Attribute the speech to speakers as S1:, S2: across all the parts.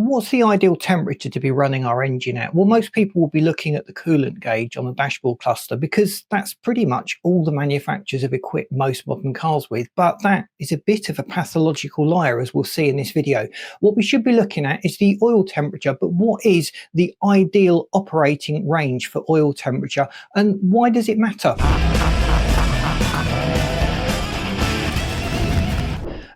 S1: What's the ideal temperature to be running our engine at? Well, most people will be looking at the coolant gauge on the dashboard cluster because that's pretty much all the manufacturers have equipped most modern cars with. But that is a bit of a pathological liar, as we'll see in this video. What we should be looking at is the oil temperature, but what is the ideal operating range for oil temperature and why does it matter?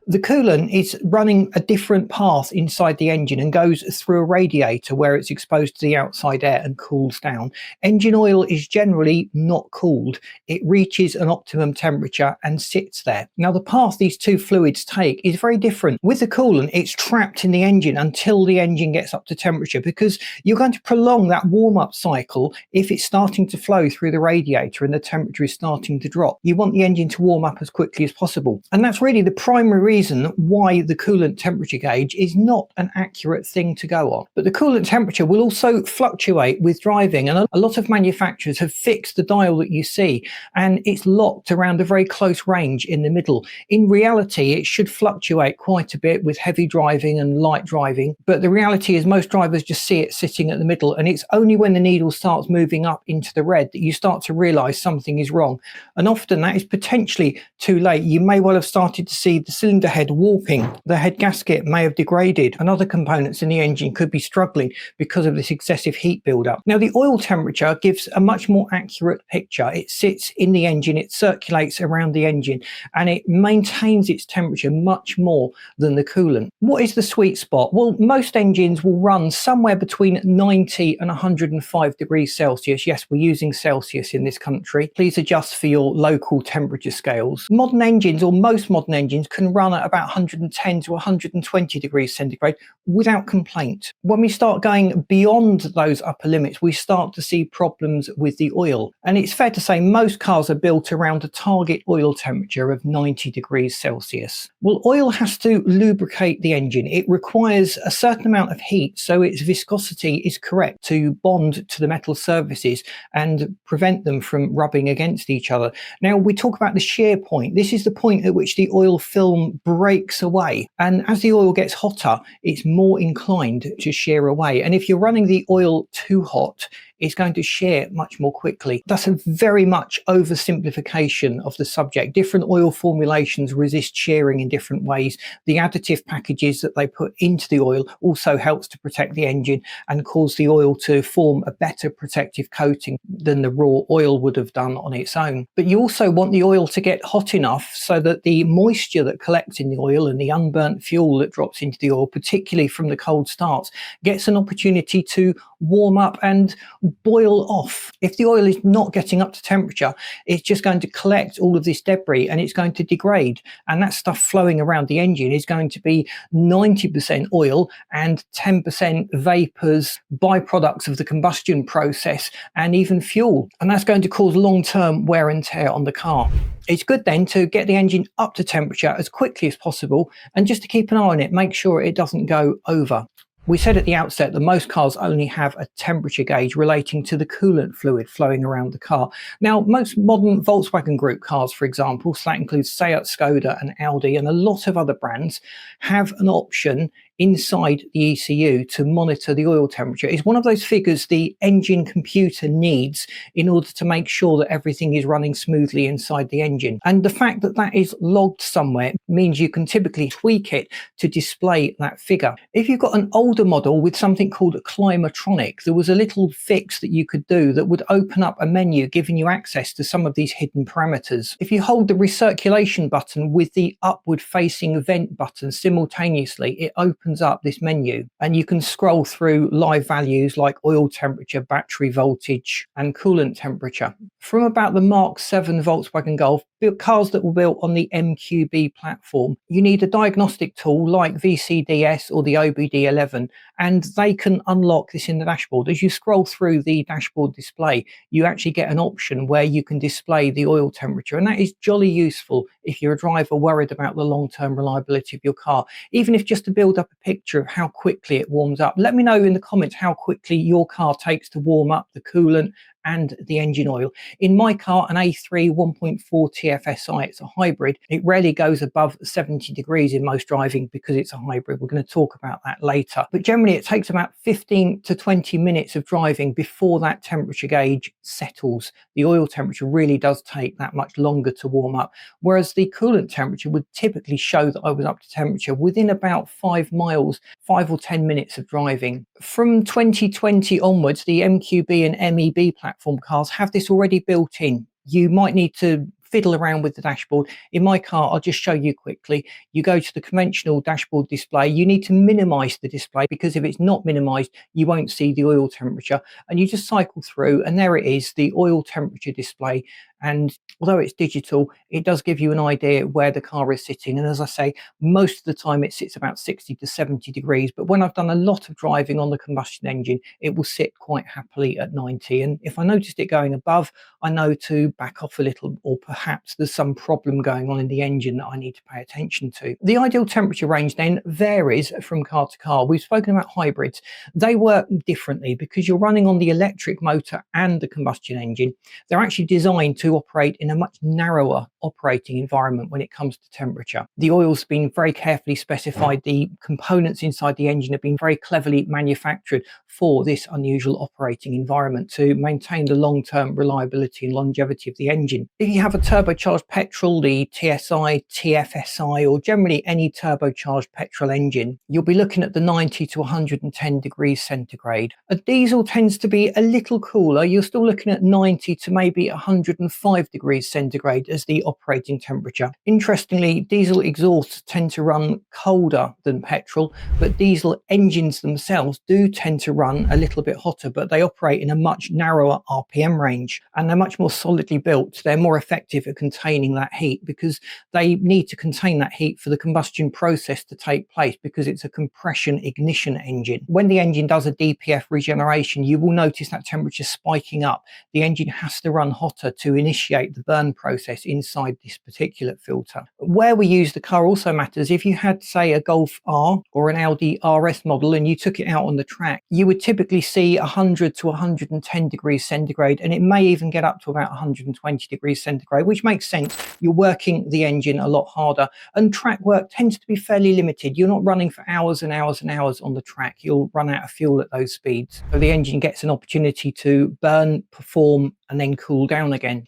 S1: The coolant is running a different path inside the engine and goes through a radiator where it's exposed to the outside air and cools down. Engine oil is generally not cooled. It reaches an optimum temperature and sits there. Now, the path these two fluids take is very different. With the coolant, it's trapped in the engine until the engine gets up to temperature because you're going to prolong that warm-up cycle if it's starting to flow through the radiator and the temperature is starting to drop. You want the engine to warm up as quickly as possible. And that's really the primary reason why the coolant temperature gauge is not an accurate thing to go on. But the coolant temperature will also fluctuate with driving, and a lot of manufacturers have fixed the dial that you see and it's locked around a very close range in the middle. In reality, it should fluctuate quite a bit with heavy driving and light driving, but the reality is most drivers just see it sitting at the middle, and it's only when the needle starts moving up into the red that you start to realize something is wrong, and often that is potentially too late. You may well have started to see the cylinder head warping, the head gasket may have degraded, and other components in the engine could be struggling because of this excessive heat buildup. Now, the oil temperature gives a much more accurate picture. It sits in the engine, it circulates around the engine, and it maintains its temperature much more than the coolant. What is the sweet spot? Well, most engines will run somewhere between 90 and 105 degrees Celsius. Yes, we're using Celsius in this country. Please adjust for your local temperature scales. Modern engines, or most modern engines, can run at about 110 to 120 degrees centigrade without complaint. When we start going beyond those upper limits, we start to see problems with the oil. And it's fair to say most cars are built around a target oil temperature of 90 degrees Celsius. Well, oil has to lubricate the engine. It requires a certain amount of heat so its viscosity is correct to bond to the metal surfaces and prevent them from rubbing against each other. Now, we talk about the shear point. This is the point at which the oil film breaks away, and as the oil gets hotter, it's more inclined to shear away, and if you're running the oil too hot, it's going to shear much more quickly. That's a very much oversimplification of the subject. Different oil formulations resist shearing in different ways. The additive packages that they put into the oil also helps to protect the engine and cause the oil to form a better protective coating than the raw oil would have done on its own. But you also want the oil to get hot enough so that the moisture that collects in the oil and the unburnt fuel that drops into the oil, particularly from the cold starts, gets an opportunity to warm up and boil off. If the oil is not getting up to temperature, it's just going to collect all of this debris and it's going to degrade, and that stuff flowing around the engine is going to be 90% oil and 10% vapors, byproducts of the combustion process, and even fuel, and that's going to cause long-term wear and tear on the car. It's good then to get the engine up to temperature as quickly as possible and just to keep an eye on it, make sure it doesn't go over. We said at the outset that most cars only have a temperature gauge relating to the coolant fluid flowing around the car. Now, most modern Volkswagen Group cars, for example, so that includes Seat, Skoda and Audi and a lot of other brands, have an option inside the ECU to monitor the oil temperature. It's one of those figures the engine computer needs in order to make sure that everything is running smoothly inside the engine. And the fact that that is logged somewhere means you can typically tweak it to display that figure. If you've got an older model with something called a Climatronic, there was a little fix that you could do that would open up a menu giving you access to some of these hidden parameters. If you hold the recirculation button with the upward facing vent button simultaneously, it opens up this menu and you can scroll through live values like oil temperature, battery voltage and coolant temperature. From about the Mark 7 Volkswagen Golf, cars that were built on the MQB platform, you need a diagnostic tool like VCDS or the OBD11, and they can unlock this in the dashboard. As you scroll through the dashboard display, you actually get an option where you can display the oil temperature, and that is jolly useful if you're a driver worried about the long-term reliability of your car, even if just to build up a picture of how quickly it warms up. Let me know in the comments how quickly your car takes to warm up the coolant and the engine oil. In my car, an A3 1.4 TFSI, it's a hybrid. It rarely goes above 70 degrees in most driving because it's a hybrid. We're going to talk about that later. But generally it takes about 15 to 20 minutes of driving before that temperature gauge settles. The oil temperature really does take that much longer to warm up, whereas the coolant temperature would typically show that I was up to temperature within about 5 miles, 5 or 10 minutes of driving. From 2020 onwards, the MQB and MEB platform cars have this already built in. You might need to fiddle around with the dashboard. In my car, I'll just show you quickly. You go to the conventional dashboard display. You need to minimize the display, because if it's not minimized, you won't see the oil temperature. And you just cycle through, and there it is, the oil temperature display. And although it's digital, it does give you an idea where the car is sitting. And as I say, most of the time it sits about 60 to 70 degrees. But when I've done a lot of driving on the combustion engine, it will sit quite happily at 90. And if I noticed it going above, I know to back off a little, or perhaps there's some problem going on in the engine that I need to pay attention to. The ideal temperature range then varies from car to car. We've spoken about hybrids. They work differently because you're running on the electric motor and the combustion engine. They're actually designed to operate in a much narrower operating environment when it comes to temperature. The oil's been very carefully specified. The components inside the engine have been very cleverly manufactured for this unusual operating environment to maintain the long-term reliability and longevity of the engine. If you have a turbocharged petrol, the TSI, TFSI, or generally any turbocharged petrol engine, you'll be looking at the 90 to 110 degrees centigrade. A diesel tends to be a little cooler. You're still looking at 90 to maybe 105 degrees centigrade as the operating temperature. Interestingly, diesel exhausts tend to run colder than petrol, but diesel engines themselves do tend to run a little bit hotter, but they operate in a much narrower RPM range, and they're much more solidly built. They're more effective at containing that heat because they need to contain that heat for the combustion process to take place, because it's a compression ignition engine. When the engine does a DPF regeneration, you will notice that temperature spiking up. The engine has to run hotter to initiate the burn process inside this particulate filter. Where we use the car also matters. If you had, say, a Golf R or an Audi RS model and you took it out on the track, you would typically see 100 to 110 degrees centigrade, and it may even get up to about 120 degrees centigrade, which makes sense. You're working the engine a lot harder, and track work tends to be fairly limited. You're not running for hours and hours and hours on the track. You'll run out of fuel at those speeds. So the engine gets an opportunity to burn, perform, and then cool down again.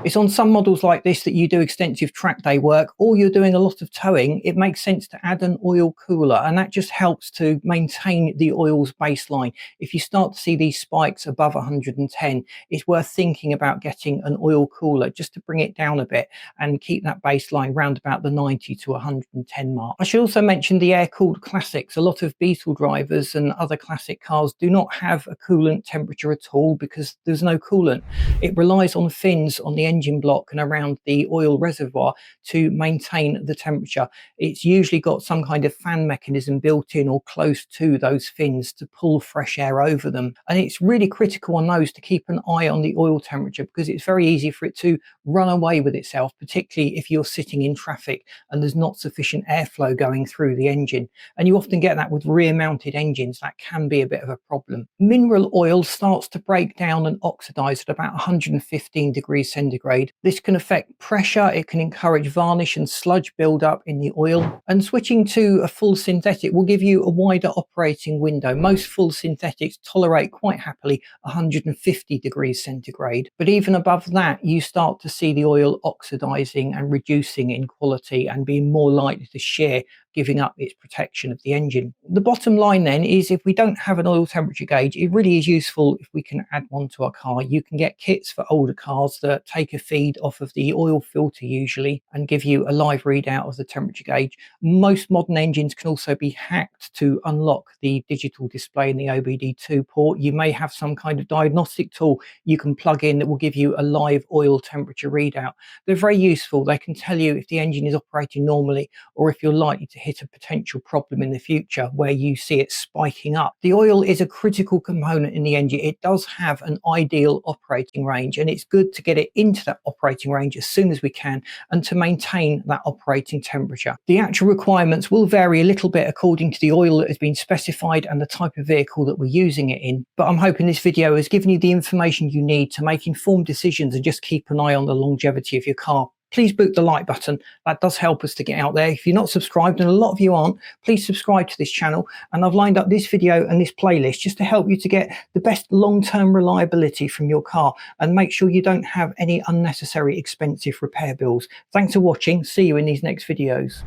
S1: It's on some models like this that you do extensive track day work, or you're doing a lot of towing. It makes sense to add an oil cooler, and that just helps to maintain the oil's baseline. If you start to see these spikes above 110, it's worth thinking about getting an oil cooler just to bring it down a bit and keep that baseline round about the 90 to 110 mark. I should also mention the air-cooled classics. A lot of Beetle drivers and other classic cars do not have a coolant temperature at all because there's no coolant. It relies on fins on the engine block and around the oil reservoir to maintain the temperature. It's usually got some kind of fan mechanism built in or close to those fins to pull fresh air over them. And it's really critical on those to keep an eye on the oil temperature, because it's very easy for it to run away with itself, particularly if you're sitting in traffic and there's not sufficient airflow going through the engine. And you often get that with rear mounted engines. That can be a bit of a problem. Mineral oil starts to break down and oxidize at about 115 degrees centigrade. This can affect pressure, it can encourage varnish and sludge buildup in the oil, and switching to a full synthetic will give you a wider operating window. Most full synthetics tolerate quite happily 150 degrees centigrade, but even above that you start to see the oil oxidizing and reducing in quality and being more likely to shear, giving up its protection of the engine. The bottom line then is, if we don't have an oil temperature gauge, it really is useful if we can add one to our car. You can get kits for older cars that take a feed off of the oil filter usually and give you a live readout of the temperature gauge. Most modern engines can also be hacked to unlock the digital display in the OBD2 port. You may have some kind of diagnostic tool you can plug in that will give you a live oil temperature readout. They're very useful. They can tell you if the engine is operating normally or if you're likely to hit a potential problem in the future where you see it spiking up. The oil is a critical component in the engine. It does have an ideal operating range, and it's good to get it into that operating range as soon as we can and to maintain that operating temperature. The actual requirements will vary a little bit according to the oil that has been specified and the type of vehicle that we're using it in, but I'm hoping this video has given you the information you need to make informed decisions and just keep an eye on the longevity of your car. Please boot the like button. That does help us to get out there. If you're not subscribed, and a lot of you aren't, please subscribe to this channel. And I've lined up this video and this playlist just to help you to get the best long-term reliability from your car and make sure you don't have any unnecessary expensive repair bills. Thanks for watching. See you in these next videos.